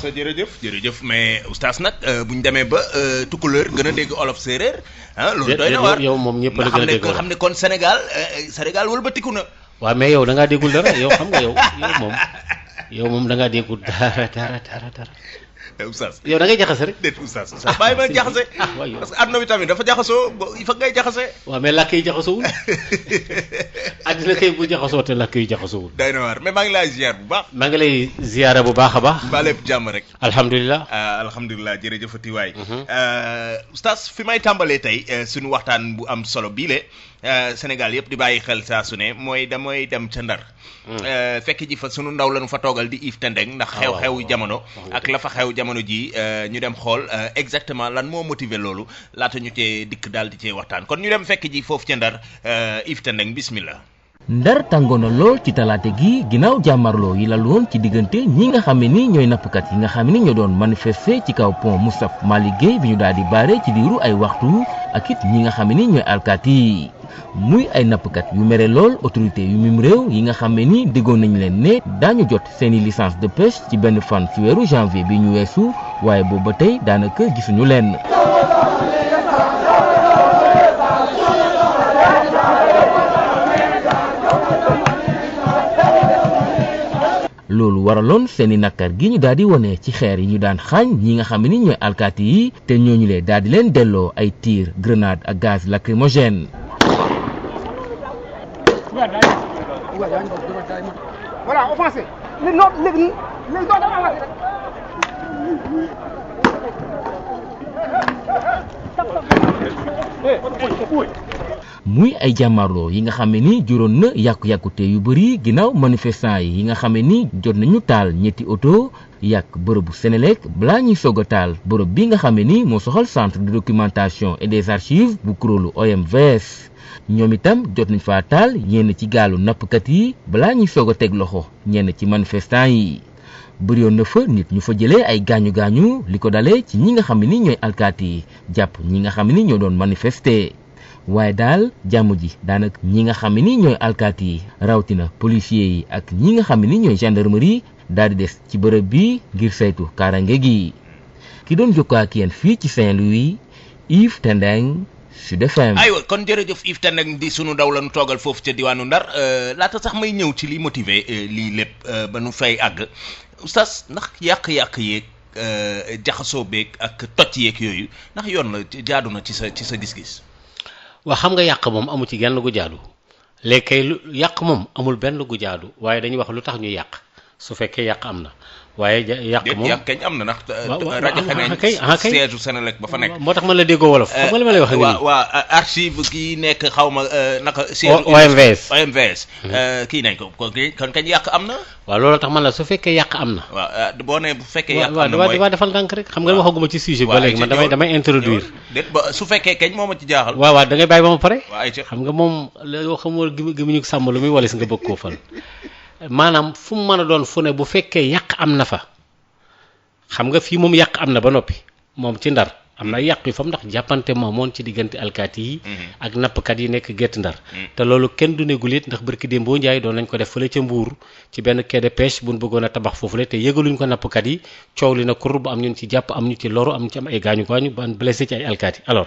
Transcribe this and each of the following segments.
oustaz jërëjëf mais oustaz nag bu ñu demee ba tukulóor gën a dégg olof séeréer loolu doy na waar yow moom ñëpp la gën a dégg nga xam ne kon Sénégal wëlbatiku na. waaw mais yow da ngaa déggul dara yow xam nga yow moom da ngaa déggul dara. oustaz yow da ngay jaxase rek. déet oustaz bàyyi ma jaxase. parce que àdduna bi tamit dafa jaxasoo il faut ngay jaxase. waaw mais làkk yi jaxasoowul àddina kay bu jaxasoo te làkk yi jaxasoowul. day na waar mais maa ngi lay ziar bu baax. maa ngi lay ziara bu baax a baax. mbaa lépp jàmm rek. alhamdulilah. jërëjëfati waay. oustaz fi may tàmbalee tey suñu waxtaan bu am solo bii le Sénégal yëpp di bàyyi xel saa su ne mooy damay dem ca Ndar. fekk ji fa sunu ndaw lañu fa toogal di Yves Tendeng ndax xew-xew jamono ak la fa xew jamono ji ñu dem xool exactement lan moo motiver loolu laata ñu cee dikk daal di cee waxtaan kon ñu dem fekk ji foofu ca Ndar Yves Tendeng bismillah. Ndar tàngoon na lool ci talaate gi ginnaaw jàmmarloo yi la loon ci diggante ñi nga xam ne ni ñooy nappkat yi nga xam ne ni ñoo doon manifester ci kaw pont Moustapha Malick Guèye bi ñu daal di baare ci diiru ay waxtu ak it ñi nga xam ne ni ñooy alkaati yi muy ay nappkat yu mere lool autorité yu mim réew yi nga xam ne ni déggoon nañ leen ne daañu jot seeni licence de pêche ci benn fan ci weeru janvier bi ñu weesu waaye boobu ba tey daanaka gisuñu leen. loolu waraloon seeni nakkar gi ñu daal di wone ci xeer yi ñu daan xaañ ñi nga xam ne ni ñooy alkaati yi te ñooñu lee daal di leen delloo ay tir grenade ak gaz lacrymogène. Voilà, offensé. muy ay jàmmarloo yi nga xam ne ni juróon na yàqu-yàqute yu bëri ginnaaw manifestant yi nga xam ne ni jot nañu taal ñetti oto yàq bërëbu Sénélec balaa ñuy soog a taal bërëb bi nga xam ne ni moo soxal centre de documentation et des archives bu kuréelu OMVS ñoom itam jot nañ faa taal yenn ci gaalu nappkat yi balaa ñuy soog a teg loxo ñenn ci manifestant yi bëriwoon na fa nit ñu fa jëlee ay gaañu-gaañu li ko dalee ci ñi nga xam ne ni ñooy alkaati yi jàpp ñi nga xam ne ni ñoo doon manifester waaye daal jàmm ji daanaka ñi nga xam ne ni ñooy alkaati yi rawatina policiers yi ak ñi nga xam ne ni ñooy gendarmerie daal di des ci bërëb bi ngir saytu kaaraange gi ki doon jokkoo ak yéen fii ci Saint-Louis Yves Tendeng Sud FM. aywa kon jërëjëf Yves Tendeng di sunu ndaw la nu toogal foofu ca diwaanu Ndar laata sax may ñëw ci li motiver lii lépp ba nu fay àgg oustaz ndax yàq-yàq yeeg jaxasoo beeg ak toj yeeg yooyu ndax yoon la jaadu na ci sa gis-gis. waa xam nga yàq moom amu ci genn gu jaadu léegi kay yàq moom amul benn gu jaadu waaye dañuy wax lu tax ñu yàq su fekkee yàq am na waaye yàq moom yàq kañ am na ndax rajo xanaa siège Sénélec ba fa nekk moo tax man la déggoo wolof xam nga li ma lay wax nii waa archive kii nekk xaw ma naka OMVS kii nañ ko kon kañ yàq am na waaw loolu tax man la su fekkee yàq am na waaw boo ne bu fekkee yàq am na mooy waaw defal ndànk rek xam nga waxaguma ci sujet ba léegi man damay introduire déet ba su fekkee kañ moo ma ci jaaxal waaw da ngay bàyyi ba ma pare xam nga moom la xamoo gëmuñu sàmm lu muy walis nga bëgg koo fal maanaam fu mu mën a doon fu ne bu fekkee yàq am na fa xam nga fii moom yàq am na ba noppi moom ci Ndar am na yàq yu fam ndax jàppante moomoon ci diggante alkaati yi ak nappkat yi nekk Guet Ndar te loolu kenn du ne guléet ndax barki démb boo njaay doon nañ ko def fële ca Mbuur ci benn quai de pêche buñ bëggoon a tabax foofule te yëgaluñ ko nappkat yi coow li na kur bu am ñun ci jàpp am ñu ci loru am ñu ci am ay gaañu ba blessé ci ay alkaati alors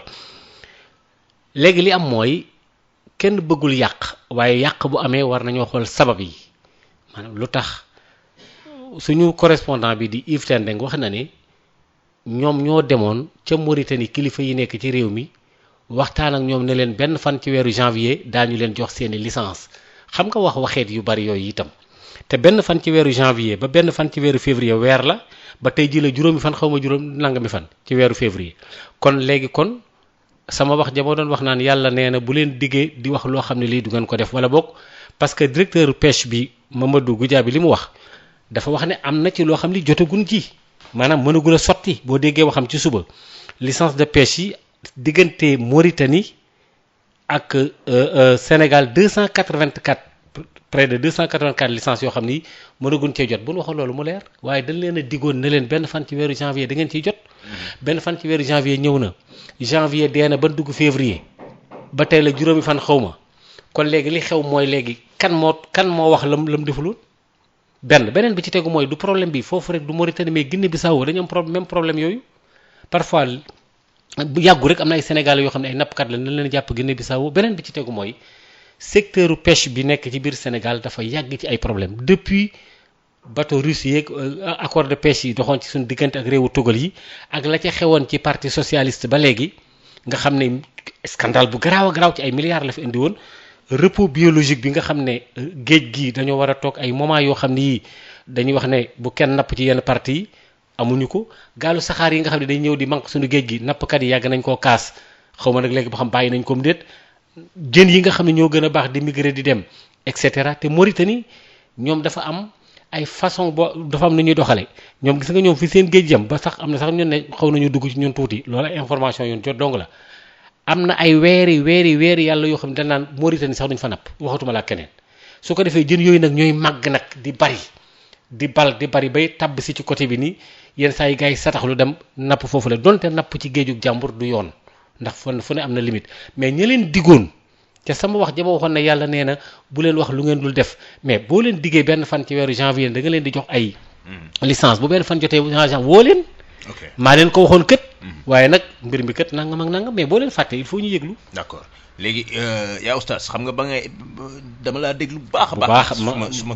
léegi li am mooy kenn bëggul yàq waaye yàq bu amee war nañoo xool sabab yi maanaam lu tax suñu correspondant bi di Yves Tendeng wax na ne ñoom ñoo demoon ca Mauritanie kilifa yi nekk ci réew mi waxtaan ak ñoom ne leen benn fan ci weeru janvier daañu leen jox seeni licence xam nga waxeet yu bari yooyu itam te benn fan ci weeru janvier ba benn fan ci weeru février weer la ba tey ji la juróomi fan xaw ma juróom nangami fan ci weeru février kon léegi kon sama wax ja moo doon wax naan yàlla nee na bu leen diggee di wax loo xam ne lii du ngeen ko def wala boog parce que directeur pêche bi Mamadou Goudiaby li mu wax dafa wax ne am na ci loo xam ne jotagun ji maanaam mënagul a sotti boo déggee waxam ci suba licence de pêche yi diggante Mauritanie ak Sénégal 284 près de 284 licences yoo xam ni mënagun cee jot bu nu waxoon loolu mu leer waaye dañ leen a diggoon ne leen benn fan ci weeru janvier da ngeen ciy jot benn fan ci weeru janvier ñëw na janvier dee na ba dugg février ba tey la juróomi fan xaw ma kon léegi li xew mooy léegi kan moo wax lam defuloon beneen bi ci tegu mooy du problème bi foofu rek du Mauritanie mais Guinée-Bissau dañu am même problème yooyu parfois bu yàggu rek am na ay Sénégalais yoo xam ne ay nappkat la nañ leen jàpp Guinée-Bissau beneen bi ci tegu mooy secteur pêche bi nekk ci biir Sénégal dafa yàgg ci ay problème depuis bateau russe yeeg accord de pêche yi doxoon ci suñu diggante ak réewu tugal yi ak la ca xewoon ci parti socialiste ba léegi nga xam ne scandale bu garaaw a garaaw ci ay milliards la fi indi woon repos biologique bi nga xam ne géej gi dañoo war a toog ay moment yoo xam ne yii dañuy wax ne bu kenn napp ci yenn parti yi amuñu ko gaalu saxaar yi nga xam ne dañ ñëw di manque suñu géej gi nappkat yi yàgg nañ koo kaas xaw ma nag léegi ba xam bàyyi nañ ko mu déet jën yi nga xam ne ñoo gën a baax di migrer di dem et cetera te Mauritanie ñoom dafa am ay façon dafa am na ñuy doxale ñoom gis nga ñoom fi seen géej jëm ba sax am na sax ñun ne xaw nañu dugg ci ñun tuuti loolu ay information yoon jot dong la am na ay weeri yàlla yoo xam ne dañ naan Mauritanie sax duñ fa napp waxatuma la keneen su ko defee jën yooyu nag ñooy màgg nag di bari di bari bay tabb si ci côté bi nii yenn saa yi gars yi sataxlu dem napp foofu la donte napp ci géejug jàmbur du yoon ndax fu ne am na limite mais ña leen diggoon te sama wax jama waxoon ne yàlla nee na bu leen wax lu ngeen dul def mais boo leen diggee benn fan ci weeru janvier da nga leen di jox ay licence bu benn fan jotee janvier woo leen maa leen ko waxoon kët waaye nag mbir mi kët nangam ak nangam mais boo leen fàtte il faut ñu yëglu d'accord léegi yaa oustaz xam nga ba ngay dama laa déglu bu baax a baax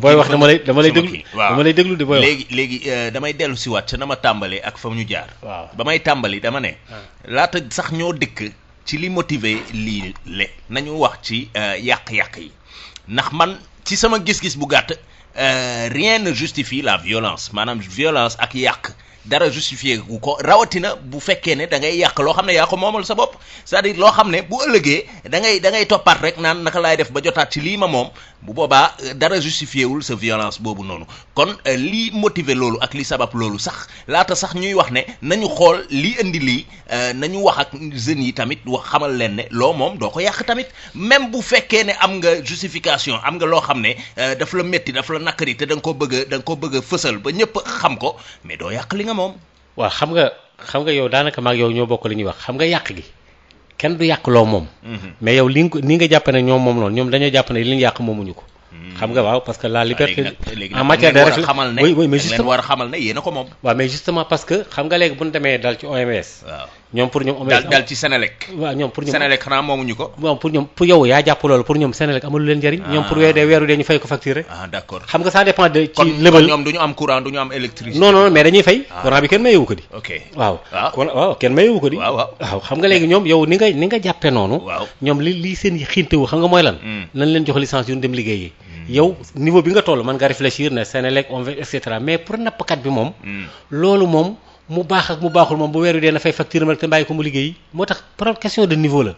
booy wax dama lay déglu waaw dama lay déglu di booy wax léegi damay dellu si waat ca na ma tàmbalee ak fa ñu jaar waaw ba may tàmbali dama ne laata sax ñoo dëkk ci li motiver lii nañu wax ci yàq-yàq yi ndax man ci sama gis-gis bu gàtt rien ne justifie la violence maanaam violence ak yàq dara justifié wu ko rawatina bu fekkee ne da ngay yàq loo xam ne yaa ko moomal sa bopp c'est-à-dire loo xam ne bu ëllëgee da ngay toppaat rek naan naka laay def ba jotaat ci lii ma moom bu boobaa dara justifié wul sa violence boobu noonu kon lii motiver loolu ak li sabab loolu sax laata sax ñuy wax ne nañu xool lii indi lii nañu wax ak jeunes yi tamit wax xamal leen ne loo moom doo ko yàq tamit même bu fekkee ne am nga justification am nga loo xam ne daf la métti daf la nakari te da nga ko bëgg a fësal ba ñëpp xam ko mais doo yàq li nga moom. waaw xam nga yow daanaka maag yow ñoo bokk li ñuy wax xam nga yàq gi kenn du yàq loo moom. mais yow ni nga jàpp ne ñoom moom loolu ñoom dañoo jàpp ne li ñu yàq moomuñu ko. xam nga waaw parce que la liberté en matière de réflexion oui mais justement war a xamal ne yéen a ko moom. waaw mais justement parce que xam nga léegi bu ñu demee dal ci OMS. waaw ñoom pour ñoom OMS dal ci Sénélec. waaw ñoom pour ñoom Sénélec xanaa moomuñu ko. waaw pour yow yaa jàpp loolu pour ñoom Sénélec amalu leen njëriñ. ñoom pour weeru dee ñu fay ko facture. d'accord xam nga ça dépend de. ci kon lëbal ñoom du ñu am courant du ñu am électricité. non mais dañuy fay. courant bi kenn mayewu ko di. ok waaw kenn mayewu ko di. waaw xam nga léegi ñoom yow ni nga jàppee noonu. waaw ñoom li seen xintewu xam nga mooy lan. nañ leen jox licence yu ñu dem liggéeyi. yow niveau bi nga toll mën nga réfléchir ne Sénélec on va et cetera mais pour nappkat bi moom. loolu moom mu baax ak mu baaxul moom bu weeru dee na fay facture rek te bàyyi ko mu liggéey moo tax par question de niveau la.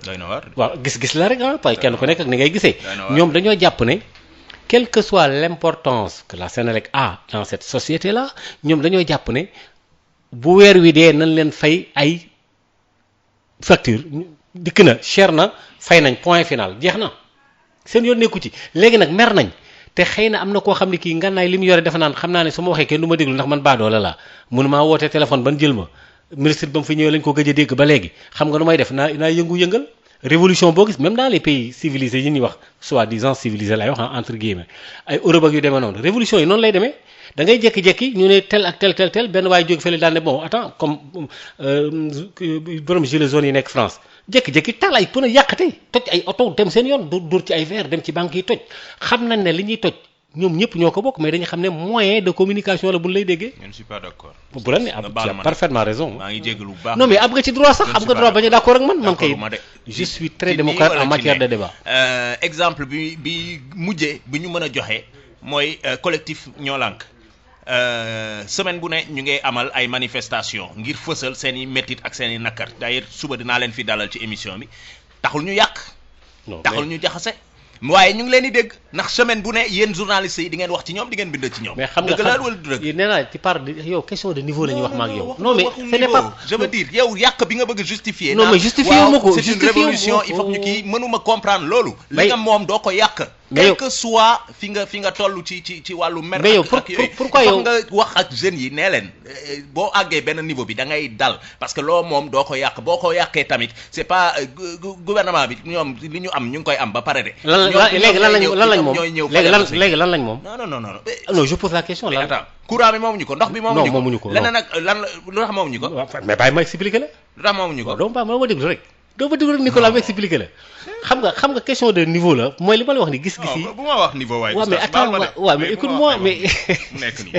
waaw gis-gis la rek parce que kenn ku nekk ak ni ngay gisee. ñoom dañoo jàpp ne quelle que soit l'importance que la Sénélec a dans cette société là ñoom dañoo jàpp ne bu weer wi dee nañ leen fay ay facture dikk na cher na fay nañ point final jeex na seen yoon nekku ci léegi nag mer nañ. te xëy na am na koo xam ne kii ngànnaay li mu yore defe naan xam naa ne su ma waxee kenn du ma déglu ndax man baadoola laa mënu maa wootee téléphone ban jël ma ministre ba mu fi ñëwee lañ ko gëj a dégg ba léegi xam nga nu may def naa yëngu-yëngal révolution boo gis même dans les pays civilisés yi ñuy wax soi-disant civilisés lay wax entre guillemets ay Europe ak yu demee noonu révolution yi noonu lay demee da ngay jékki-jékki ñu ne tel ak tel benn waaye jóge fële daal ne bon attends comme borom gilets jaunes yi nekk France jékki-jékki taal ay pneu yàqate toj ay oto dem seen yoon dóor ci ay verre dem ci banque yi toj xam nañ ne li ñuy toj ñoom ñëpp ñoo ko bokk mais dañu xam ne moyen de communication la bu ñu lay déggee. je ne suis pas d'accord. bu la ne tu as parfaitement raison. maa ngi jégalu bu baax. non mais am nga ci droit sax am nga droit bañ a d'accord ak man kay. je suis très démocrate en matière de débat. exemple bi mujjee bi ñu mën a joxe mooy collectif Ñoo Lank semaine bu ne ñu ngay amal ay manifestation ngir fësal seen i métit ak seen i nakkar d'ailleurs suba dinaa leen fi dalal ci émission bi taxul ñu yàq. taxul ñu jaxase. waaye ñu ngi leen di dégg ndax semaine bu ne yéen journalistes yi di ngeen wax ci ñoom di ngeen bind ci ñoom. mais xam nga dëgg la wala du dëgg. nee naa tu parles de yow question de niveau la ñuy wax ma ak yow. non mais ce n'est pas je veux dire yow yàq bi nga bëgg a justifier. non mais justifier wu ma ko c'est une révolution il faut que ñu kii mënuma comprendre loolu. li nga moom doo ko yàq. quel que soit fi nga toll ci wàllu mer. mais yow pourquoi yow nga wax ak jeunes yi nee leen boo àggee benn niveau bi da ngay dal parce que loo moom doo ko yàq boo ko yàqee tamit c'est pas gouvernement bi ñoom li ñu am ñu ngi koy am ba pare de. léegi lan lañ moom léegi lan lañ moom. non je pose la question lan. attends courant bi moomuñu ko ndox bi moomuñu ko. leneen nag lu tax moomuñu ko. mais bàyyi ma expliquer la. lu tax moomuñu ko. doo ma déglu rek. Nicolas ma expliquer la. xam nga question de niveau la mooy li ma la wax ni gis-gis yi. bu ma wax niveau waaye. waaw mais attends waaw mais écoute-moi mais. nekk nii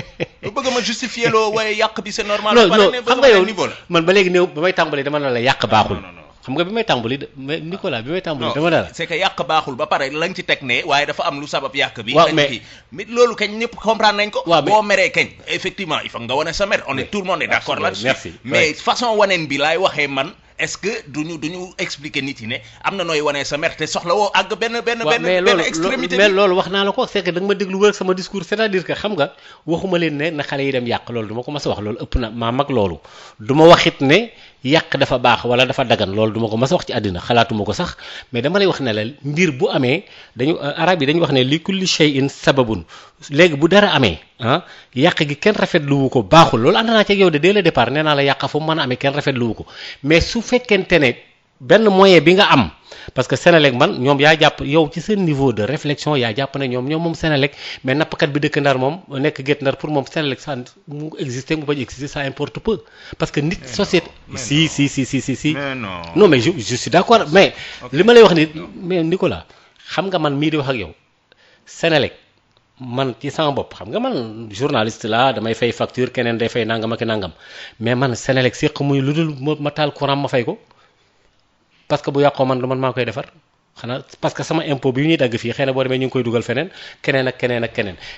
bu bëgg ma justifier loo waaye yàq bi c'est normal. non xam nga yow man ba léegi néew ba may tàmbali dama ne la yàq baaxul. xam nga bi may tàmbali mais Nicolas bi may tàmbali dama ne la. c'est que yàq baaxul ba pare lañ ci teg ne waaye dafa am lu sabab yàq bi. waaw mais loolu kañ ñëpp comprendre nañ ko. waaw boo meree kañ effectivement il faut nga wane sa mer on est tout le monde est d'accord là-dessus. mais façon waneen bi laay waxee man. est-ce que duñu expliquer nit yi ne am na nooy wanee sa mer te soxla woo àgg benn extrémité mais loolu wax naa la ko c'est que da nga ma déglu wër sama discours c'est-à-dire que xam nga waxuma leen ne na xale yi dem yàq loolu du ma ko mas a wax loolu ëpp na maa mag loolu du ma waxit ne yàq dafa baax wala dafa dagan loolu du ma ko mas a wax ci àddina xalaatuma ko sax mais dama lay wax ne la mbir bu amee arab yi dañu wax ne li kulli shay'in sababun léegi bu dara amee yàq gi kenn rafetlu wu ko baaxul loolu ànd naa ci yow de dès le départ nee naa la yàq fu mu mën a amee kenn rafetlu wu ko mais su fekkente ne benn moyen bi nga am parce que Senelec man ñoom yaa jàpp yow ci seen niveau de réflexion yaa jàpp ne ñoom moom Senelec mais nappkat bi dëkk Ndar moom nekk Guet Ndar pour moom Senelec ça mu exister mu bañ exister ça importe peu parce que nit société si non mais je suis d'accord mais li ma lay wax ni mais Nicolas xam nga man mii di wax ak yow Senelec man ci sama bopp xam nga man journaliste la damay fay facture keneen day fay nangam ak nangam mais man Senelec séq muy lu dul ma taal courant ma fay ko parce que bu yàqoo man maa koy defar xanaa parce que sama impôt bi ñuy dagg fii xëy na boo demee ñu ngi koy dugal feneen keneen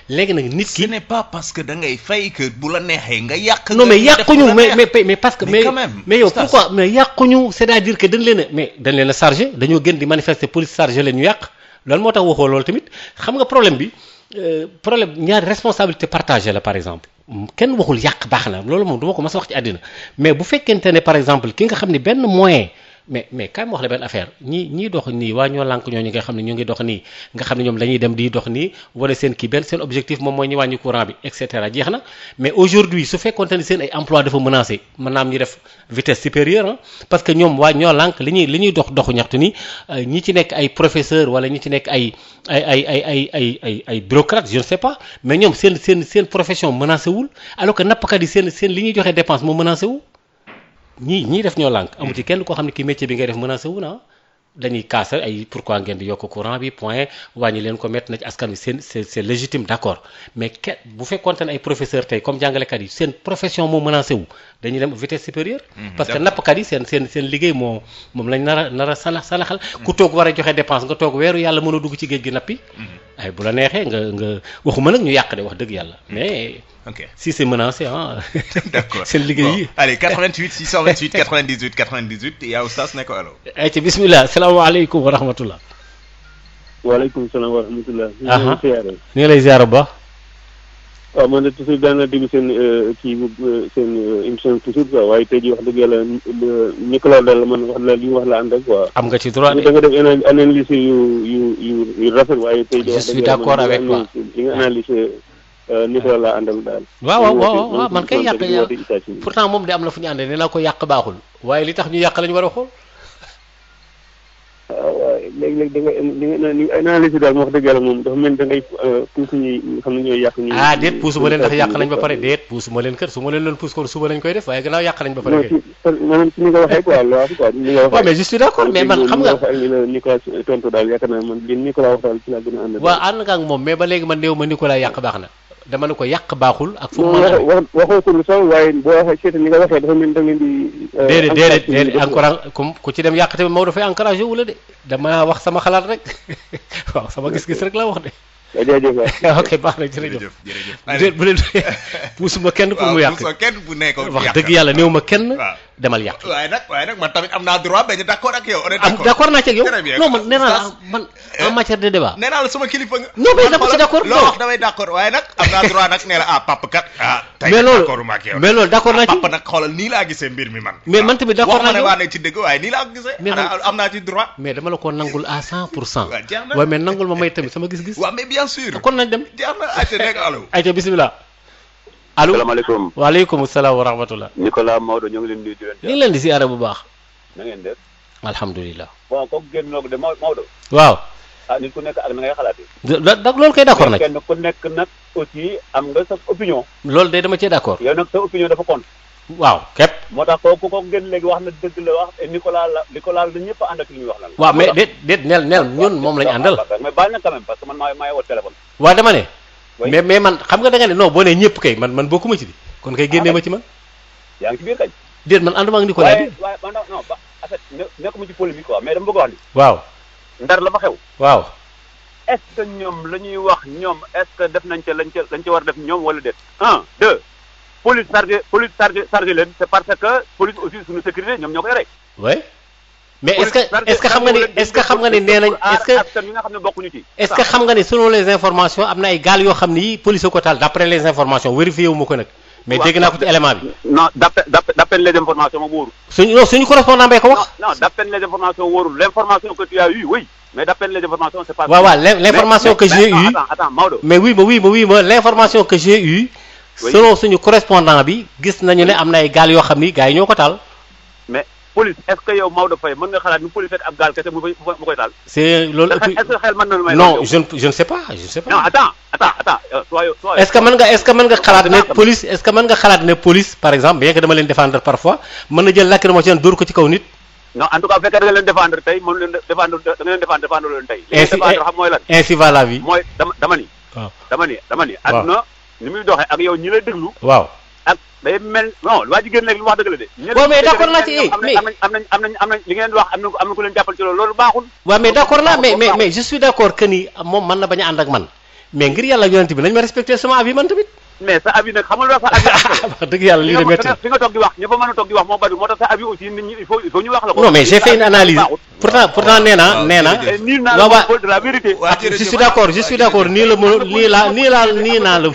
léegi nag nit ki. ce n'est pas parce que da ngay fay que bu la neexee nga yàq. non mais yàquñu mais parce que mais yow pourquoi mais yàquñu c'est-à-dire que dañ leen a chargé dañoo gën di manifester police chargé leen ñu yàq loolu moo tax waxoo loolu tamit xam nga problème bi ñaari responsabilité partagée la par exemple kenn waxul yàq baax na loolu moom du ma ko mas a wax ci àddina mais bu fekkente ne par exemple ki nga xam ne benn moyen mais kaay ma wax la benn affaire ñii dox nii waa ñoo lànk ñooñu nga xam ne ñu ngi dox nii nga xam ne ñoom dañuy dem di dox nii wala seen seen objectif moom mooy ñu wàññi courant bi et cetera jeex na mais aujourd'hui su fekkoonte ne seen ay emploi dafa menacé mën naa am ñu def vitesse supérieure parce que ñoom waa ñoo lànk li ñuy doxu ñaxtu nii ñi ci nekk ay professeur wala ñi ci nekk ay bureaucrate je ne sais pas mais ñoom seen profession menacé wul alors que nappkat yi seen li ñuy joxe dépense moo menacé wu ñii def ñoo lànk amu ci kenn koo xam ne kii métier bi ngay def menacé wu na dañuy kaasa ay pourquoi ngeen di yokk courant bi point wàññi leen ko mettre na ci askan wi c'est légitime d'accord mais bu fekkoonte ne ay professeur tey comme jàngalekat yi seen profession moo menacé wu dañuy dem vitesse supérieure parce que nappkat yi seen liggéey moom lañ nar a salaxal ku toog war a joxe dépense nga toog weeru yàlla mën a dugg ci géej gi nappi ay bu la neexee nga waxuma nag ñu yàq de wax dëgg yàlla mais si c'est menacé d'accord seen liggéey yi allez 88 628 98 98 yaa oustaz ne ko allo ay ci bismillah salaamaaleykum wa rahmatullah waaleykum salaam wa rahmatullah ñu ngi lay ziar bu baax waaw man de toujours daan naa déglu seen seen émission toujours quoi waaye tey jii wax dëgg yàlla Nicolas daal man wax la li mu wax la ànd ak quoi. am nga ci droit de da nga def analyse yu rafet waaye tey jii. je suis d'accord avec toi li nga analyse Nicolas la àndal daal. waaw man kay yàq pourtant moom de am na fu ñu àndee nee naa ko yàq baaxul waaye li tax ñu yàq lañu war a xool. waaw waaye léegi-léegi da nga analyse daal wax dëgg yàlla moom dafa mel ni da ngay puus ñi xam ne ñooy yàq. déet puusuma leen ndax yàq nañ ba pare déet puusuma leen kër su ma leen doon puus kon suba lañ koy def waaye gannaaw yàq nañ ba pare. maanaam si ni nga waxee quoi loolu quoi ni nga waxee. waaw mais je suis d'accord mais man xam nga. Nicolas tontu daal yaakaar naa man li Nicolas wax daal ci laa gën a ànd. waaw ànd nga ak moom mais ba léegi man néew ma Nicolas yàq baax na dama ne ko yàq baaxul ak fu mu mën a waxoo ko lu sax waaye boo waxee seeta ni nga waxee dafa mel da ngeen di déedéet encourage comme ku ci dem yàq tamit Maodo dafay encouragé wu la de dama wax sama xalaat rek waaw sama gis-gis rek la wax de jërëjëf ok baax na jërëjëf bu leen puusuma kenn pour mu yàq kenn bu nekk wax dëgg yàlla néew ma kenn demal yàq. waaye nag man tamit am naa droit bañ a d'accord ak yow. on est am d'accord naa ci ak yow. Très bien. non man nee naa la man en matière de débat. nee naa la sama kilifa nga. non mais dama ci d'accord loo wax damay d'accord waaye nag am naa droit nag nee la papa kat. tey mais loolu d'accord ma ak yow. mais loolu d'accord naa ci. papa nag xoolal nii laa gisee mbir mi man. mais man tamit d'accord naa wax ma ci ne waa ne ci dëgg waaye nii laa ko gisee. mais man am naa ci droit. mais dama la ko nangul à 100%. waaw jeex na waaye mais nangul ma may tamit sama gis-gis. waaw mais bien sûr. kon nañ dem. jeex na ayca nekk allo. ayca bismillah. allo salaamaaleykum. waaleykum salaam wa rahmatullah. Nicolas Maodo ñoo ngi leen di nuyu di leen. ñu ngi leen di siyaare bu baax. na ngeen def. alhamdulilah. bon kooku génn noo ko de Maodo. waaw. nit ku nekk ak na ngay xalaatee. loolu kay d'accord na ci. kenn ku nekk nag aussi am nga sa opinion. loolu de dama cee d'accord. yow nag sa opinion dafa compte. waaw képp. moo tax kooku génn léegi wax na dëgg la wax et Nicolas la ñëpp a ànd ak li muy wax lan la. waaw mais déet neel ñun moom lañu àndal. mais baal na quand même parce que man maay woo téléphone. waaw dama ne. Oui. mais man xam nga da nga ne non boo nee ñëpp kay man bokkuma ci di kon kay génnee ma ci man. yaa ngi ci biir kañ. déet man ànduma ak Nicolas bi. waaye man non ba en fait nekkuma ci polémique quoi mais dama bëgg wax ni. waaw. ndar la fa xew. waaw. est-ce que ñoom la ñuy wax ñoom est-ce que def nañ ca lañ ca war a def ñoom wala déet. 1 2 police chargé leen c'est parce que police aussi suñu sécurité ñoom ñoo koy rey. oui. mais est-ce que xam nga ni nee nañ askan wi nga xam ne bokkuñu ci. est-ce que xam nga ni selon les informations am na ay gaal yoo xam ni police ko taal d'après les informations vérifié wu ma ko nag. mais dégg naa ko ci élément bi. non d'après les informations moom wóorul. suñu correspondant bay ko wax. non d'après les informations wóorul l'information que tu as eu oui mais d'après les informations c'est pas. waaw l'information que j'ai eue. attends Maodo. mais oui ma l'information que j'ai eue. selon suñu correspondant bi gis nañu ne am na ay gaal yoo xam ni gars yi ñoo ko taal. mais police est-ce que yow Maodo Faye mën nga xalaat ni police fekk ab gaal kese mu koy taal. c'est loolu est-ce que xel mën na lu may. non je ne sais pas non attends est-ce que mën nga xalaat ne police par exemple bien que dama leen défendre parfois mën na jël lacrymogène dóor ko ci kaw nit. non en tout cas bu fekkee da nga leen défendre tey mënu leen défendre da nga leen défendre leen tey. li ngeen défendre xam mooy lan. ainsi va la vie. mooy dama ni. waaw dama ni. adduna ni muy doxee ak yow ñi lay déglu. waaw. ak day mel non waa ji génn léegi lu wax dëgg la de. waaw mais d'accord naa ci mais am nañ li ngeen wax am na ku leen jàppal ci loolu baaxul. waaw mais d'accord naa mais je suis d'accord que ni moom mën na bañ a ànd ak man mais ngir yàlla yonent bi nañ ma respecter sama avis man tamit. mais sa avis nag xam nga lu sa avis. wax dëgg yàlla lii de métti fi nga toog di wax ña fa mën a toog di wax moo bari moo tax sa avis aussi nit ñi il faut ñu wax la ko. non mais j'ai fait une analyse pourtant nee na waaw waaw de la vérité. je suis d'accord nii la mën nii naa la.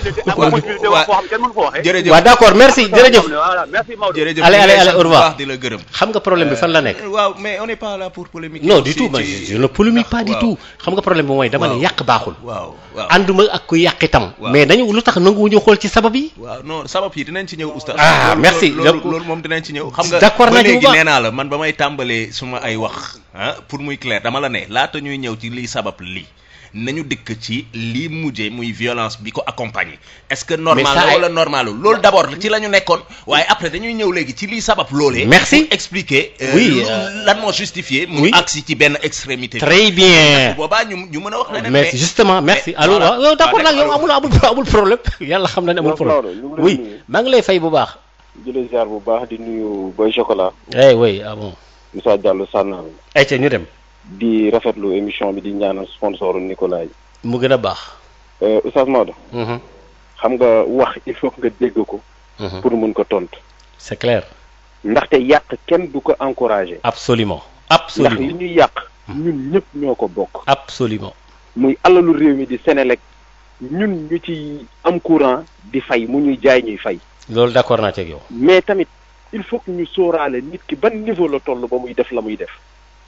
jërëjëf waaw d'accord merci jërëjëf. voilà merci Maodo. jërëjëf allez au revoir di la gërëm. xam nga problème bi fan la nekk. waaw mais on n'est pas là pour polémiquer. non du tout man je ne polémique pas du tout. xam nga problème bi mooy dama ne yàq baaxul. waaw ànduma ak ku yàq itam. mais dañu lu tax nanguwuñu xool ci sabab yi. waaw non sabab yi dinañ ci ñëw oustaz. merci loolu moom dinañ ci ñëw. xam nga d'accord ba léegi nee naa la man ba may tàmbalee suma ay wax pour muy clair dama la ne laata ñuy ñëw ci liy sabab lii nañu dikk ci lii mujjee muy violence bi ko accompagner est-ce que normal la wala normalul loolu d'abord ci la ñu nekkoon waaye après dañuy ñëw léegi ci lii sabab loolee. merci pour expliquer. oui lan moo justifié. mu agsi ci benn extrémité. très bien boobaa ñu mën a wax leneen. mais justement merci allo waaw d'accord nag yow amul problème yàlla xam na ne amul problème. oui maa ngi lay fay bu baax. di la ziar bu baax di nuyu Boy Chocolat. oui ah bon. Moussa Diallo Sànnaaw. ayca ñu dem. di rafetlu émission bi di ñaanal sponsor Nicolas yi. mu gën a baax. Oustaz Maodo. xam nga wax il faut nga dégg ko. pour mën ko tontu. c'est clair. ndaxte yàq kenn du ko encourager. absolument ndax li ñuy yàq. ñun ñëpp ñoo ko bokk. absolument. muy alalu réew mi di Sénélec ñun ñu ci am courant di fay mu ñuy jaay ñuy fay. loolu d'accord naa ci ak yow. mais tamit il faut que ñu sóoraale nit ki ban niveau la toll ba muy def la muy def.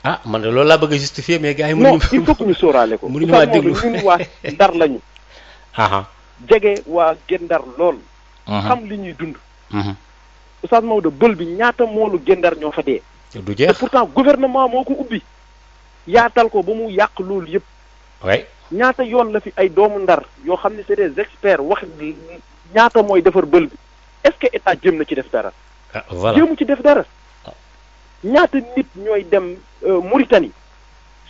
ah man de loolu laa bëgg a justifier mais gars yi. non il faut que ñu sóoraale ko. mënuñu maa déglu ñun waa Ndar lañu. jege waa Guet Ndar lool. xam li ñuy dund. Oustaz Maodo bël bi ñaata moolu Guet Ndar ñoo fa dee. du jeex te pourtant gouvernement moo ko ubbi. yaatal ko ba mu yàq loolu yëpp. oui. ñaata yoon la fi ay doomu Ndar yoo xam ne c'est des experts wax ñaata mooy defar bël bi est-ce que état jëm na ci def dara. voilà jëmu ci def dara. ñaata nit ñooy dem Mauritanie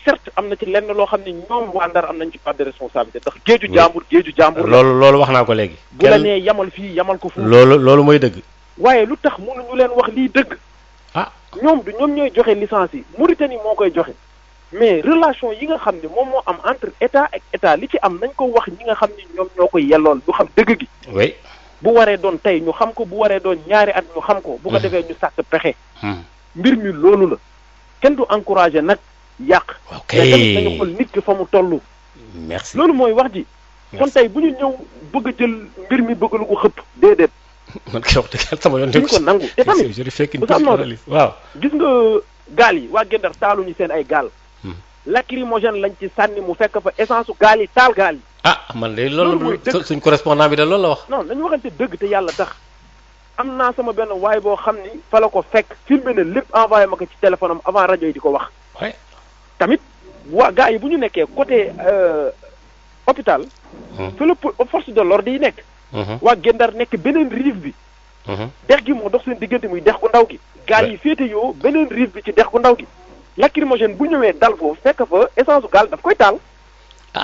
certes am na ci lenn loo xam ne ñoom waa Ndar am nañ ci part de responsabilité ndax géeju jàmbur loolu wax naa ko léegi. bu la nee yamal fii yamal ko foofu. loolu mooy dëgg. waaye lu tax mënuñu leen wax lii dëgg. ñoom ñooy joxe licence yi Mauritanie moo koy joxe mais relation yi nga xam ne moom moo am entre état ak état li ci am nañ ko wax ñi nga xam ne ñoom ñoo koy yellool lu xam dëgg gi. oui. bu waree doon tey ñu xam ko bu waree doon ñaari at ñu xam ko bu ko defee ñu sàkk pexe mbir mi loolu la kenn du encouragé nag yàq mais tamit nañu xool nit ki fa mu toll merci loolu mooy wax ji kon tey bu ñu ñëw bëgg a jël mbir mi bëgg lu ko xëpp déedéet man kay wax dëgg sama yoon duñ ko nangu te tamit waaw gis nga gaal yi waa Gendar taaluñu seen ay gaal lacrymogène lañ ci sànni mu fekk fa essence su gaal yi taal gaal yi man de loolu suñ correspondant bi de loolu la wax non nañu waxante dëgg te yàlla tax am naa sama benn waay boo xam ni fa la ko fekk filmé na lépp envoyé ma ko ci téléphone am avant rajo yi di ko wax tamit waa gars yi bu ñu nekkee côté hôpital fa la force de l'ordre yi nekk waa Gendar nekk beneen rive bi dex gi moo dox seen diggante muy dex gu ndaw gi gaal yi féete yoo beneen rive bi ci dex gu ndaw gi lacrymogène bu ñëwee dal foofu fekk fa essence gaal daf koy taal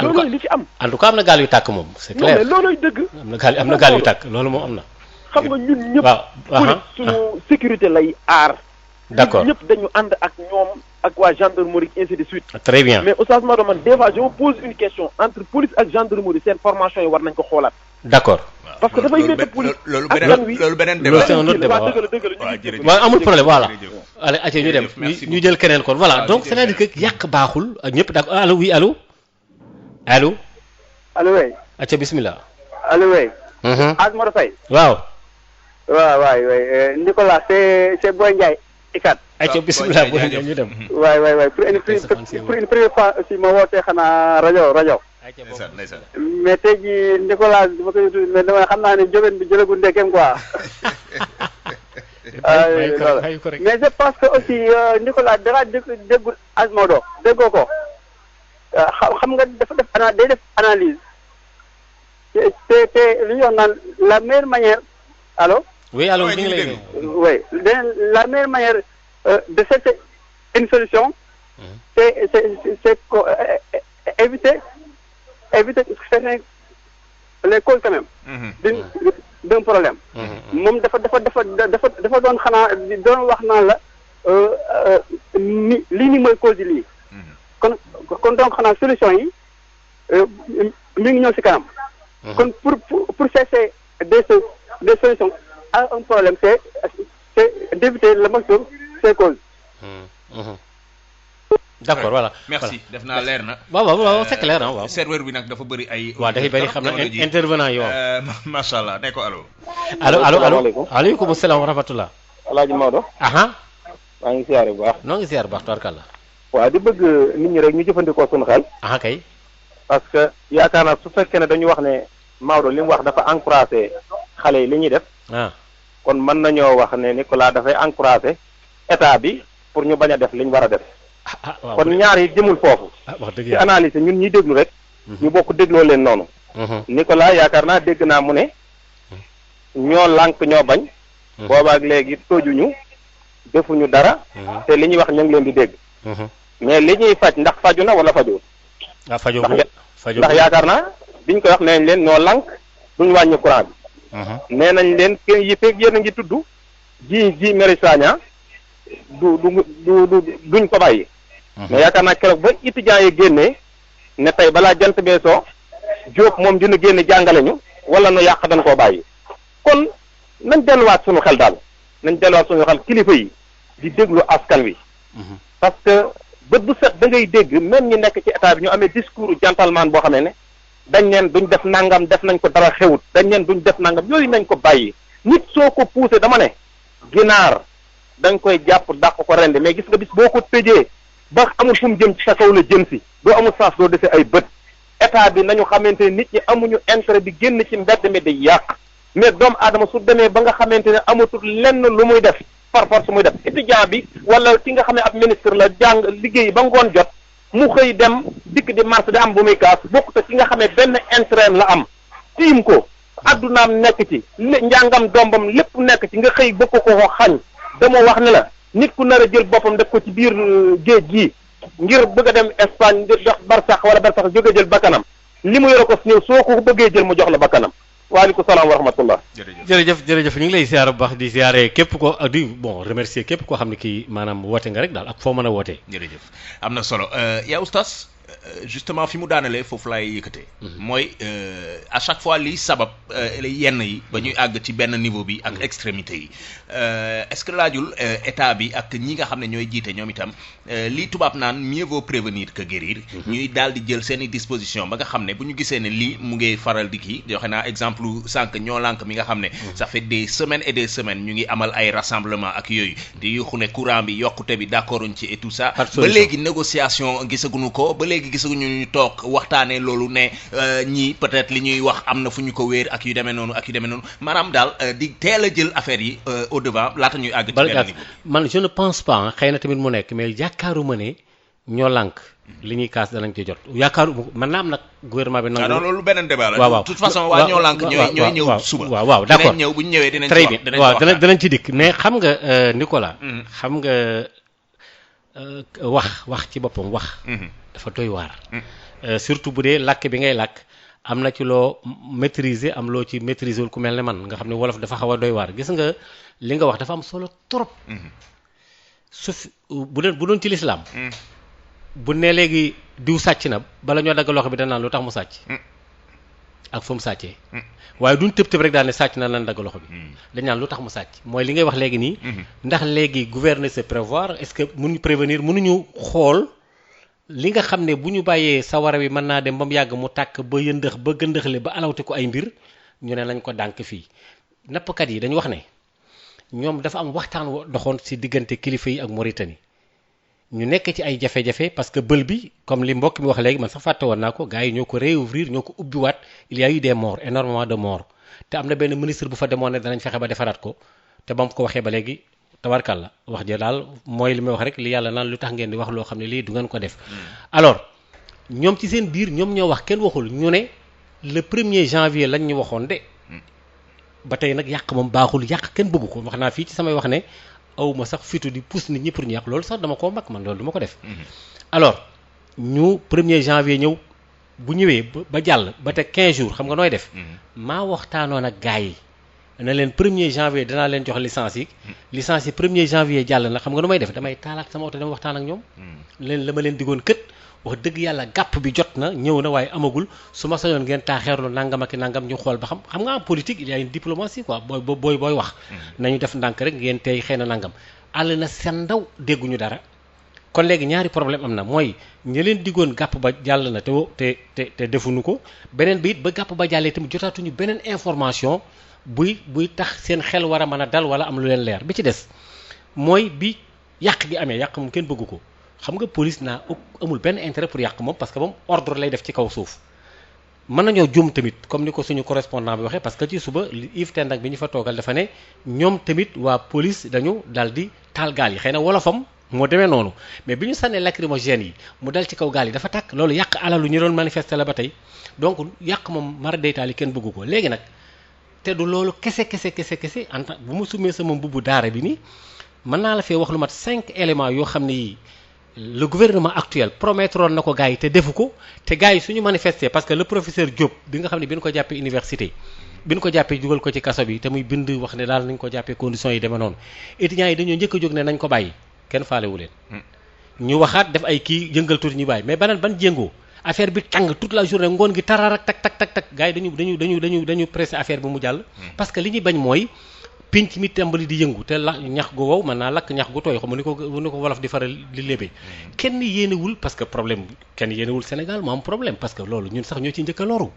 loolu li ci am en tout cas am na gaal yu tàkk moom c'est clair mais looloy dëgg am na gaal yu tàkk loolu moom am na xam nga ñun ñëpp police suñu sécurité lay aar d'accord ñëpp dañu ànd ak ñoom ak waa gendarmerie ainsi de suite très bien mais Oustaz Maodo man des fois je me pose une question entre police ak gendarmerie seen formation yi war nañ ko xoolaat d'accord parce que dafay métti police loolu beneen débat c'est un autre débat waaw amul problème voilà allez aca ñu dem ñu jël keneen kon voilà donc c'est-à-dire que yàq baaxul ak ñëpp d'accord allo oui allo allo oui aca bismillah allo oui Asmara Faye waaw waay Nicolas c'est Boy Ndiaye ikat aca bismillah Boy Ndiaye ñu dem waay pour une première fois aussi ma wootee xanaa rajo mais tey jii Nicolas dama koy tudd mais dama xam naa ne jógeen bi jëlagul ndekkeem quoi mais je pense que aussi Nicolas dara déggul Asmodo déggoo ko xam nga day def analyse te li ñu wax naan la meilleure manière allô oui allô ñu ngi lay oui la meilleure manière de chercher une solution c'est éviter les causes quand même d'un problème moom dafa doon xanaa doon wax naan la lii ni mooy cause yi lii kon donc xanaa solution yi mi ngi ñëw ci kanam kon pour chercher des solutions à un problème c'est d'éviter le maximum ces causes d'accord voilà merci def naa leer na waaw c'est clair waaw serveur bi nag dafa bëri ay waaw dafay bëri xam na intervenant yoo macha allah ne ko allo aleykum salaam wa rahmatullah Alaaji Maodo maa ngi siyaare bu baax noo ngi siyaare bu baax tubarkalla waaw di bëgg nit ñi rek ñu jëfandikoo suñu xel kay parce que yaakaar naa su fekkee ne dañu wax ne Maodo li mu wax dafa encouragé xale yi li ñuy def kon mën nañoo wax ne Nicolas dafay encouragé état bi pour ñu bañ a def li ñu war a def kon ñaar yi jëmul foofu ci analyse ñun ñuy déglu rek ñu bokk dégloo leen noonu Nicolas yaakaar naa dégg naa mu ne ñoo lànk ñoo bañ boobaak léegi tojuñu defuñu dara te li ñuy wax ñu ngi leen di dégg mais li ñuy faj ndax faju na wala faju ndax yaakaar naa biñ koy wax nee nañ leen ñoo lànk duñ wàññi courant bi nee nañ leen kenn yi feeg yéen a ngi tudd ji Mary Sagna duñ ko bàyyi mais yaakaar naa keroog ba étudiants yi génnee ne tey balaa jant bee soo Diop moom dina génn jàngale ñu wala nu yàq dañ koo bàyyi kon nañ delluwaat suñu xel daal nañ delluwaat suñu xel kilifa yi di déglu askan wi parce que bët bu set da ngay dégg même ñi nekk ci état bi ñu amee discours gentleman boo xamee ne dañ leen duñ def nangam def nañ ko dara xewut dañ leen duñ def nangam yooyu nañ ko bàyyi nit soo ko poussé dama ne ginaar dañ koy jàpp dàq ko rendi mais gis nga bis boo ko tëjee ba amul fu mu jëm ci sa kaw la jëm si doo amul sens doo defee ay bët état bi nañu xamante ne nit ñi amuñu intérêt bi génn ci mbedd mi di yàq mais doomu aadama su demee ba nga xamante ne amatul lenn lu muy def par force muy def étudiant bi wala ki nga xam ne ab ministre la jàng liggéey ba ngoon jot mu xëy dem dikk di marché di am bu muy kaas bokk te ki nga xam ne benn intérêt la am tiim ko addunaam nekk ci njàngam dombam lépp nekk ci nga xëy bëgg ko xañ dama wax ne la nit ku nar a jël boppam def ko ci biir géej gii ngir bëgg a dem Espagne di dox barsax wala barsax jóge jël bakkanam li mu yore ko si ñëw soo ko bëggee jël mu jox la bakkanam waaleykum salaam wa rahmatullah jërëjëf ñu ngi lay ziar bu baax di ziare képp ko di bon remercier képp koo xam ne kii maanaam woote nga rek daal ak foo mën a wootee jërëjëf am na solo yaa oustaz justement fi mu daanalee foofu laay yëkkatee. mooy à chaque fois liy sabab yenn yi ba ñuy àgg ci benn niveau bi ak extrémité yi est-ce que laajul état bi ak ñi nga xam ne ñooy jiite ñoom itam lii tubaab naan mieux vaut prévenir que guérir. ñuy daal di jël seen i disposition ba nga xam ne bu ñu gisee ne lii mu ngi faral di kii joxe naa exemple sànq ñoo lànk mi nga xam ne. ça fait des semaines et des semaines ñu ngi amal ay rassemblement ak yooyu di yuxu ne courant bi yokkute bi d'accorduñ ci et tout ça. ba léegi négociation gisaguñu ko ba léegi gisaguñu ñu toog waxtaanee loolu ne ñii peut-être li ñuy wax am na fu ñu ko wéer ak yu demee noonu maanaam daal di teel a jël affaire yi au devant laata ñuy àgg. ci benn niveau man je ne pense pas xëy na tamit mu nekk mais yaakaaruma ne ñoo lànk li ñuy kaas danañ ci jot yaakaaruma man naa am nag gouvernement bi. nangu loolu beneen débat la. waaw de toute façon waa ñoo lànk ñooy ñëw suba. waaw d'accord dinañ ñëw bu ñu ñëwee dinañ très bien waaw danañ ci dikk mais xam nga Nicolas. xam nga wax ci boppam wax. dafa doy waar. surtout bu dee làkk bi ngay làkk am na ci loo maîtriser am loo ci maîtriser wul ku mel ne man nga xam ne wolof dafa xaw a doy waar gis nga li nga wax dafa am solo trop. bu doon ci lislaam bu ne léegi diw sàcc na bala ñoo dagg loxo bi danaan lu tax mu sàcc. ak fu mu sàccee. waaye duñ tëb rek daal ne sàcc na lan dagg loxo bi. dañ naan lu tax mu sàcc mooy li ngay wax léegi nii. ndax léegi gouverner c'est prévoir est-ce que mënuñu prévenir mënuñu xool. li nga xam ne bu ñu bàyyee sawara wi mën naa dem ba mu yàgg mu tàkk ba yëndëx ba gëndëxle ba alawte ko ay mbir ñu ne nañ ko dànk fii nappkat yi dañu wax ne ñoom dafa am waxtaan doxoon ci diggante kilifa yi ak Mauritanie ñu nekk ci ay jafe-jafe parce que bël bi comme li mbokk mi wax léegi man sax fàtte woon naa ko gars yi ñoo ko réouvrir ñoo ko ubbiwaat il y a eu des morts énormément de morts te am na benn ministre bu fa demoon ne danañ fexe ba defaraat ko te ba mu ko waxee ba léegi tabarkalla wax ja daal mooy li may wax rek li yàlla naan lu tax ngeen di wax loo xam ne lii du ngeen ko def. alors ñoom ci seen biir ñoom ñoo wax kenn waxul ñu ne le 1er janvier lañ ñu waxoon de. ba tey nag yàq moom baaxul yàq kenn bëggu ko wax naa fii ci samay wax ne awma sax fitu di pousse nit ñi pour ñu yàq loolu sax dama koo mag man loolu du ma ko def. alors ñu 1er janvier ñëw bu ñëwee ba jàll ba teg 15 jours xam nga nooy def. maa waxtaanoon ak gars yi. na leen 1er janvier danaa leen jox licence yi. licence yi 1er janvier jàll na xam nga nu may def damay taalaat sama oto dama waxtaan ak ñoom. leen la ma leen diggoon kët wax dëgg yàlla gàpp bi jot na ñëw na waaye amagul su ma sañoon ngeen taaxeerlu nangam ak nangam ñu xool ba xam nga en politique il y a une diplomatie quoi booy wax. nañu def ndànk rek ngeen tey xëy na nangam. àll na seen ndaw dégguñu dara kon léegi ñaari problème am na mooy ñi leen diggoon gàpp ba jàll na te defuñu ko beneen bi it ba gàpp ba jàllee tamit jotaatuñu beneen information. buy tax seen xel war a mën a dal wala am lu leen leer bi ci des mooy bi yàq gi amee yàq moom kenn bëggu ko xam nga police naa amul benn intérêt pour yàq moom parce que moom ordre lay def ci kaw suuf mën nañoo jum tamit comme ni ko suñu correspondant bi waxee parce que ci suba Yves Tendak bi ñu fa toogal dafa ne ñoom tamit waa police dañu dal di taal gaal yi xëy na wolofam moo demee noonu mais bi ñu sànnee lacrymogène yi mu dal ci kaw gaal yi dafa tàkk loolu yàq alalu ñu doon manifester la ba tey donc yàq moom mara deytaal yi kenn bëggu ko léegi nag te du loolu kese en tant bu ma sumee sama mbubbu daara bi nii mën naa la fee wax lu mat 5 éléments yoo xam ne yii le gouvernement actuel promettroon na ko gars yi te defu ko te gars yi suñu manifester parce que le professeur Diop bi nga xam ne bi ñu ko jàppee université bi ñu ko jàppee jugal ko ci kaso bi te muy bind wax ne daal nañ ko jàppee conditions yi demee noonu étudiants yi dañoo njëkk a jóg ne nañ ko bàyyi kenn faalewu leen ñu waxaat def ay kii yëngal tuuti ñu bàyyi mais ban jéngoo affaire bi tàng toute la journée ngoon gi tararak tak gars yi dañu pressé affaire bi mu jàll parce que li ñuy bañ mooy pinc mi tàmbali di yëngu te la ñax gu wow mën naa lakk ñax gu tooy xam ni ko wolof di faral di lébee kenn yéenewul parce que problème kenn yéenewul Sénégal mu am problème parce que loolu ñun sax ñoo ci njëkk a loru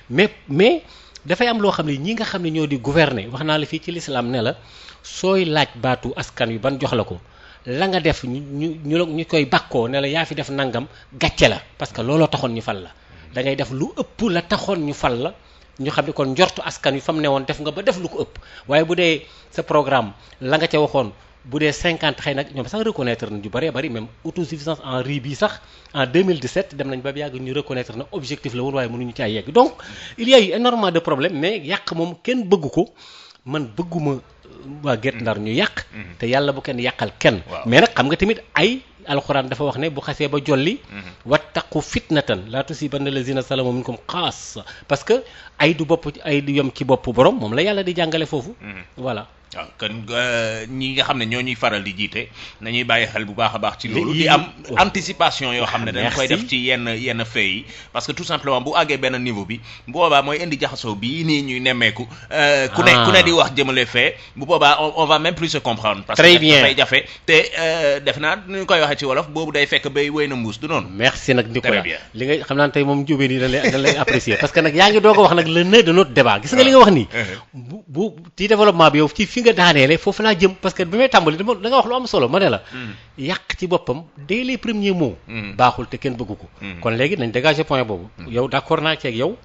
mais dafay am loo xam ne ñi nga xam ne ñoo di gouverner wax naa la fii ci l'islam ne la sooy laaj baatu askan wi ban jox la ko la nga def ñu koy bàkkoo ne la yaa fi def nangam gàcce la parce que looloo taxoon ñu fal la da ngay def lu ëpp la taxoon ñu fal la ñu xam ne kon njortu askan wi fa mu ne woon def nga ba def lu ko ëpp waaye bu dee sa programme la nga ca waxoon bu dee 50 xëy nag ñoom sax reconnaître nañ ju bëree bëri même autosuffisance en riz bi sax en 2017 dem nañ ba yàgg ñu reconnaître na objectif la woon waaye mënuñu caa yegg donc il y a eu énormément de problèmes mais yàq moom kenn bëggu ko man bëgguma waa Guet Ndar ñu yàq te yàlla bu kenn yàqal kenn mais nag xam nga tamit ay alxuraan dafa wax ne bu xasee ba jolli wattaqu fitnatan laa tusibanna lazina salamu minkum xaas parce que ay du yom ci bopp borom moom la yàlla di jàngale foofu voilà waaw kon ñi nga xam ne ñoo ñuy faral di jiite nañuy bàyyi xel bu baax a baax ci loolu di am anticipation yoo xam ne dañ koy def ci yenn fait yi parce que tout simplement bu àggee benn niveau bi bu boobaa mooy indi jaxasoo bii nii ñuy nemmeeku ku ne di wax jëmale fait bu boobaa on va même plus se comprendre parce que dafay jafe te def naa ñu koy waxee ci wolof boobu day fekk bay wéy na mbuus du noonu. merci nag Nicolas li nga xam naa tey moom jubee nii dañ lay apprécier parce que nag yaa ngi doog a wax nag le nœud de notre débat gis nga li nga wax nii bu ci développement bi yow ci fi nga daaneele foofu laa jëm parce que bi may tàmbali da nga wax lu am solo ma ne la yàq ci boppam dès les premiers mots baaxul te kenn bëggu ko kon léegi nañ dégager point boobu yow d'accord naa ci ak yow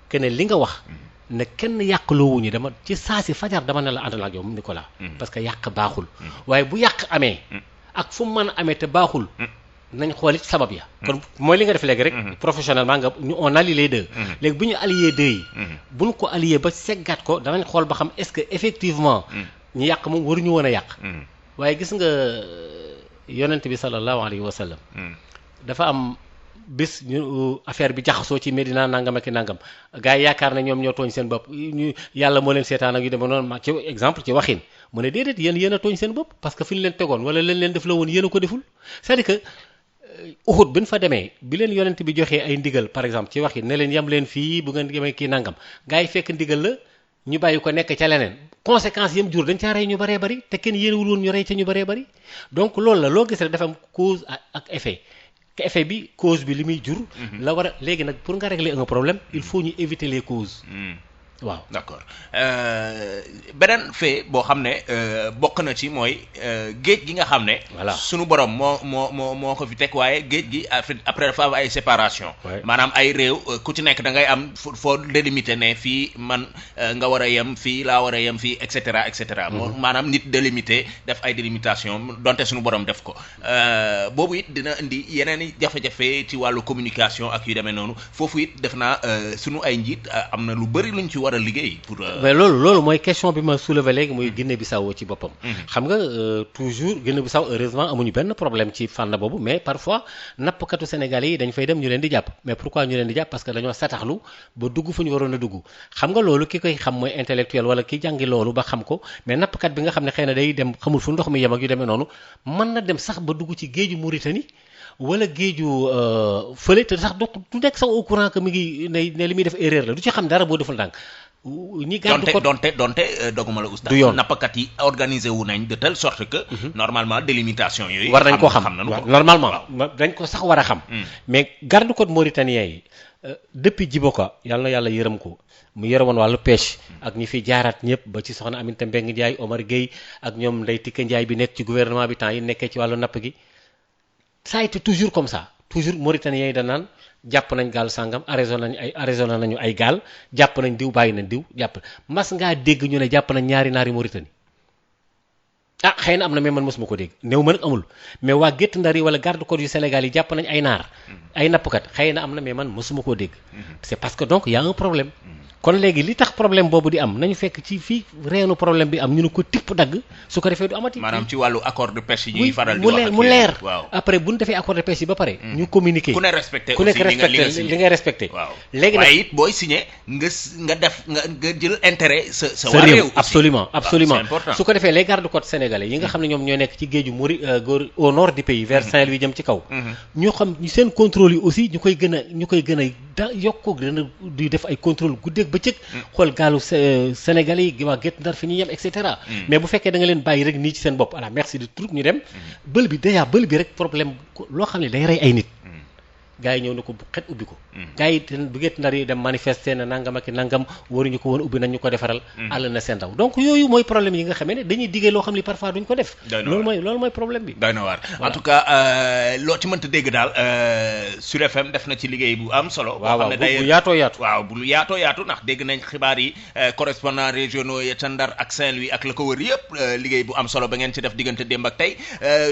que ne li nga wax ne kenn yàqloowuñu dama ci saa si fajar dama ne la ànd ak yow Nicolas parce que yàq baaxul waaye bu yàq amee ak fu mu mën a amee te baaxul nañ xool it sabab ya kon mooy li nga def léegi rek professionnellement nga on allie les deux léegi bu ñu allier deux yi bu ñu ko allier ba seggaat ko danañ xool ba xam est-ce que effectivement ñu yàq moom waruñu woon a yàq waaye gis nga yonent bi sallallahu alayhi wa sallam dafa am bis ñu affaire bi jaxasoo ci Medina nangam ak nangam gars yi yaakaar ne ñoom ñoo tooñ seen bopp ñu yàlla moo leen seetaan ak yu demee noonu ci exemple ci waxin mu ne déedéet yéen a tooñ seen bopp parce que fi ñu leen tegoon wala leen def la woon yéen a ko deful c'est-à-dire que Uhud bi ñu fa demee bi leen yonent bi joxee ay ndigal par exemple ci waxin ne leen yem leen fii bu ngeen yemee kii nangam gars yi fekk ndigal la ñu bàyyi ko nekk ca leneen conséquences yam jur dañ caa rey ñu bëree bëri te kenn yéenewul woon ñu rey ca ñu bëree bëri donc loolu la loo gis rek dafa am cause ak effet te effet bi cause bi li muy jur la war a léegi nag pour nga régler un problème il faut ñu éviter les causes waaw d'accord beneen fait boo xam ne bokk na ci mooy géej gi nga xam ne sunu borom moo ko fi teg waaye géej gi après dafa am ay séparation maanaam ay réew ku ci nekk da ngay am foo délimiter ne fii man nga war a yem fii laa war a yem fii et cetera maanaam nit délimiter def ay délimitation donte sunu borom def ko boobu it dina indi yeneen i jafe-jafe ci wàllu communication ak yu demee noonu foofu it def naa sunu ay njiit am na lu bëri luñ ci war a liggéey pour mais loolu mooy question bi ma soulevé léegi muy Guinée-Bissau ci boppam xam nga toujours Guinée-Bissau heureusement amuñu benn problème ci fànn boobu mais parfois nappkatu sénégalais yi dañ fay dem ñu leen di jàpp mais pourquoi ñu leen di jàpp parce que dañoo sataxlu ba dugg fu ñu waroon a dugg xam nga loolu ki koy xam mooy intellectuel wala ki jàngi loolu ba xam ko mais nappkat bi nga xam ne xëy na day dem xamul fu ndox mi yem ak yu demee noonu mën na dem sax ba dugg ci géeju Mauritanie wala géeju fële te sax du nekk sax au courant que mi ngi ne li muy def erreur la du ci xam dara boo deful ndànk ñi gàddu ko donte doguma la oustaz du yoon nappkat yi organisé wu nañ de telle sorte que normalement délimitation yooyu war nañ koo xam nañu normalement dañ ko sax war a xam mais garde-côte mauritanien yi depuis Djiboka yàlla na yàlla yërëm ko mu yore woon wàllu pêche ak ñi fi jaaraat ñëpp ba ci soxna Aminata Mbengue Ndiaye Omar Gueye ak ñoom Ndeye Tické Ndiaye bi nekk ci gouvernement bi temps yi nekkee ci wàllu napp gi ça a été toujours comme ça toujours Mauritaniens yi da naan jàpp nañ gaal sàngam arraisonné nañu ay gaal jàpp nañ diw bàyyi nañ diw jàpp mas ngaa dégg ñu ne jàpp nañ ñaari naari Mauritanie ah xëy na am na mais man mosuma ko dégg néew ma nag amul mais waa Guet Ndar yi wala garde-côte yu Sénégal yi jàpp nañ ay naar ay nappkat xëy na am na mais man mosuma koo dégg c'est parce que donc y a un problème kon léegi li tax problème boobu di am nañu fekk ci fii reenu problème bi am ñu ne ko tipp dagg su ko defee du amati. maanaam ci wàllu accord de pêche yi ñuy faral di wax mu leer waaw après bu ñu defee accord de pêche yi ba pare. ñu communiquer ku ne respecté ku nekk respecté li ngay respecté. waaw léegi nag waaye it booy signé nga def nga jël intérêt sa waa réew absolument absolument c'est important. su ko defee les gardes-côtes sénégalais yi nga xam ne ñoom ñoo nekk ci géeju au nord du pays vers Saint-Louis jëm ci kaw. ñu xam seen contrôle yi aussi ñu koy gën a yokk gën a di def ay contrôle guddeeg bëccëg xool gaalu Sénégalais yi waa Guet Ndar fi ñuy yem et cetera mais bu fekkee da nga leen bàyyi rek nii ci seen bopp voilà merci de tout ñu dem bël bi rek problème loo xam ne day rey ay nit gars yi ñëw na ko bu xet ubbi ko gars yi bu Guet Ndar yi dem manifester na nangam ak nangam waruñu ko woon ubbi nañ ñu ko defaral àll na seen daw donc yooyu mooy problème yi nga xamee ne dañuy diggee loo xam ne parfois duñ ko def loolu mooy problème bi doy na waar en tout cas loo ci mënta dégg daal Sud FM def na ci liggéey bu am solo boo xam ne day bu yaatoo yaatu waaw bu yaatoo yaatu ndax dégg nañ xibaar yi correspondant régionaux ya ca Ndar ak Saint-Louis ak la ko wër yëpp liggéey bu am solo ba ngeen ci def diggante démb ak tey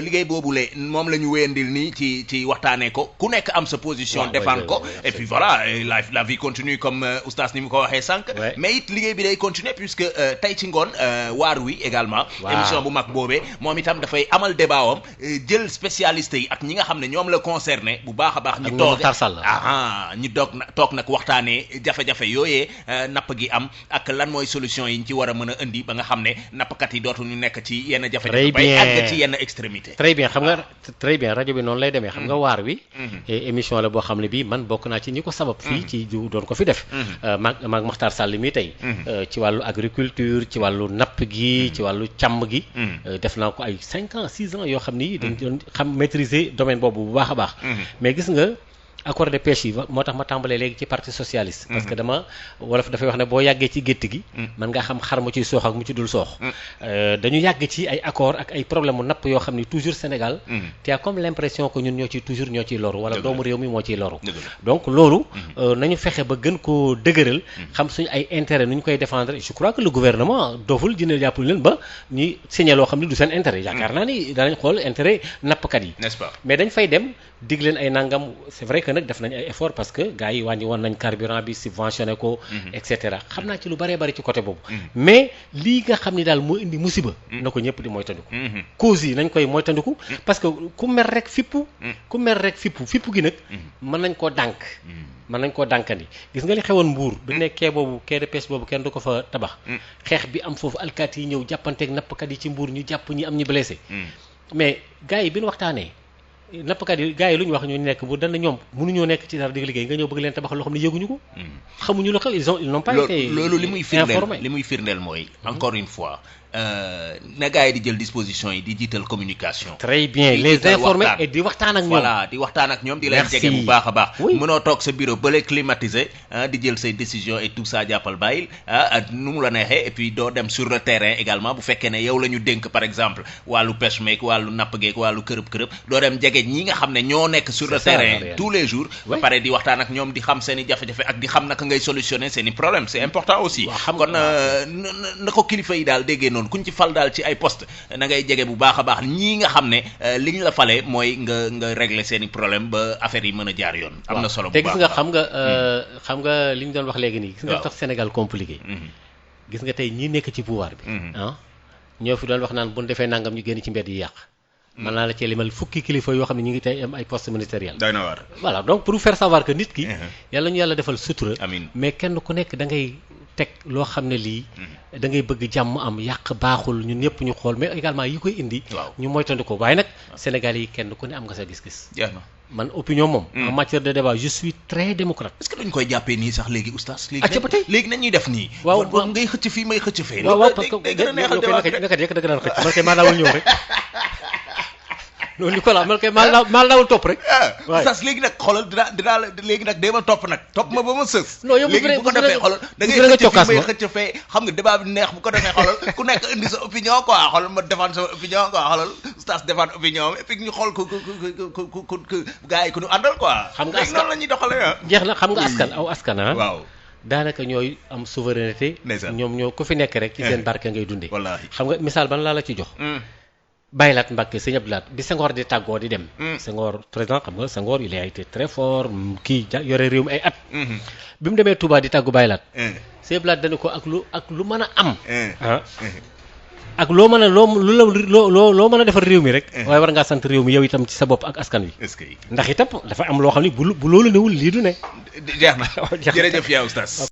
liggéey boobule moom la ñu wéyandil nii ci waxtaanee ko ku nekk am sa position défendre ko et puis voilà la vie continue comme oustaz ni mu ko waxee sànq mais it liggéey bi day continuer puisque tey ci ngoon waar wi également émission bu mag boobee moom itam dafay amal débat am jël spécialistes yi ak ñi nga xam ne ñoom la concerné bu baax a baax ñu toog nag waxtaanee jafe-jafe yooyee napp gi am ak lan mooy solution yi ñu ci war a mën a indi ba nga xam ne nappkat yi dootuñu nekk ci yenn jafe-jafe bay àgg ci yenn extrémité très bien xam nga très bien rajo bi noonu lay demee xam nga waar wi émission la boo xam ne bii man bokk naa ci ñi ko sabab fii ci doon ko fi def maag Makhtar Sall mi tey ci wàllu agriculture ci wàllu napp gi ci wàllu càmm gi def naa ko ay 5 ans 6 ans yoo xam ni dañ doon xam maîtriser domaine boobu bu baax a baax mais gis nga accord de pêche yi moo tax ma tàmbalee léegi ci parti socialiste parce que dama wolof dafay wax ne boo yàggee ci gétt gi mën nga xam xar mu ciy soox ak mu ci dul soox dañu yàgg ci ay accord ak ay problème mu napp yoo xam ni toujours Sénégal tu as comme l'impression que ñun ñoo ciy loru wala doomu réew mi moo ciy loru donc loolu nañu fexe ba gën koo dëgëral xam suñu ay intérêt nu ñu koy défendre je crois que le gouvernement doful dina jàppale leen ba ñuy signé loo xam ni du seen intérêt yaakaar naa ni danañ xool intérêt nappkat yi n'est-ce pas mais dañ fay dem dig leen ay nangam c'est vrai que nag def nañ ay effort parce que gars yi wàññi woon nañ carburant bi subventionné ko et cetera xam naa ci lu bëree bëri ci côté boobu mais lii nga xam ni daal moo indi musiba na ko ñëpp di moytandiku cause yi nañ koy moytandiku parce que ku mer rek fippu gi nag mën nañ koo dànkandi gis nga li xewoon Mbuur bi ne quai de pêche boobu kenn du ko fa tabax xeex bi am foofu alkaati yi ñëw jàppanteeg nappkat yi ci Mbuur ñu jàpp ñi am ñi blessé mais gars yi bi ñu waxtaanee nappkat yi gars yi lu ñu wax ñu nekk bu dana ñoom mënuñoo nekk ci dara di liggéey nga ñëw bëgg leen tabax loo xam ne yëguñu ko xamuñu la xew ils n'ont pas été loolu li muy firndeel mooy encore une fois na gars yi di jël disposition yi di jiital communication. très bien les informer et di waxtaan ak ñoom. voilà di waxtaan ak ñoom di leen jege bu baax a baax. mënoo toog sa bureau bële climatisé di jël say décision et tout ça jàppal bàyyil nu mu la neexee et puis doo dem sur le terrain également bu fekkee ne yow la ñu dénk par exemple wàllu pêche meeg wàllu napp geeg wàllu kërëb doo dem jege ñi nga xam ne ñoo nekk sur le terrain tous les jours. ba pare di waxtaan ak ñoom di xam seen i jafe-jafe ak di xam naka ngay solutionner seen i problème c'est important aussi. kon na ko kilifa yi daal déggee noonu kuñ ci fal daal ci ay poste na ngay jege bu baax a baax ñii nga xam ne liñ la fale mooy nga régler seen i problème ba affaire yi mën a jaar yoon. am na solo bu baax te gis nga xam nga li ñu doon wax léegi nii. gis nga tax Sénégal compliqué. gis nga tey ñi nekk ci pouvoir bi. ñoo fi doon wax naan bu ñu defee nangam ñu génn ci mbedd yi yàq. mën naa la cee limal fukki kilifa yoo xam ne ñu ngi tey am ay poste ministériel. doy na waar. voilà donc pour faire savoir que nit ki. yàlla ñu yàlla defal sutura. amiin mais kenn ku nekk da ngay teg loo xam ne lii. da ngay bëgg jàmm am yàq baaxul ñun ñëpp ñu xool mais également yi koy indi. ñu moytandiku ko waaye nag Sénégal yi kenn ku ne am nga sa gis-gis. jeex na man opinion moom. en matière de débat je suis très démocrate. est-ce que duñ koy jàppee nii sax léegi oustaz. léegi nañuy def nii. waaw ngay xëcc fii may xëcc fee. waaw parce que day gën a neexal débat rek naka jekk da nga daan xëcc man kay maa daawul ñëw rek. non Nicolas man kay maa daawul topp rek. oustaz léegi nag xoolal dinaa la léegi nag dama topp nag topp ma ba ma sës. non yow léegi bu ko defee xoolal da ngay xëcc fii may xëcc fee xam nga débat bi neex bu ko defee xoolal ku nekk indi sa opinion quoi xoolal ma défendre sama opinion quoi xoolal oustaz défendre opinion et puis ñu xool ku gars yi ku ñu àndal quoi. xam nga askan noonu la ñuy doxalee jeex na xam nga askan aw askan waaw daanaka ñooy am souveraineté. ñoom ñoo ku fi nekk rek ci seen barke ngay dundee. wallaahi xam nga misaal ban laa la ci jox. Baylaat Mbacke sëñ Abdoulaat bi Senghor di tàggoo di dem. Senghor président xam nga Senghor il a été très fort kii yore réew mi ay at. bi mu demee Touba di tàggu Baylaat. sëñ Abdoulaat dana ko ak lu mën a am. ak loo mën a loo mën a defar réew mi rek. waaye war ngaa sant réew mi yow itam ci sa bopp ak askan wi. est-ce que ndax itam dafa am loo xam ne bu loolu newul lii du ne. jeex na jërëjëf yaa oustaz.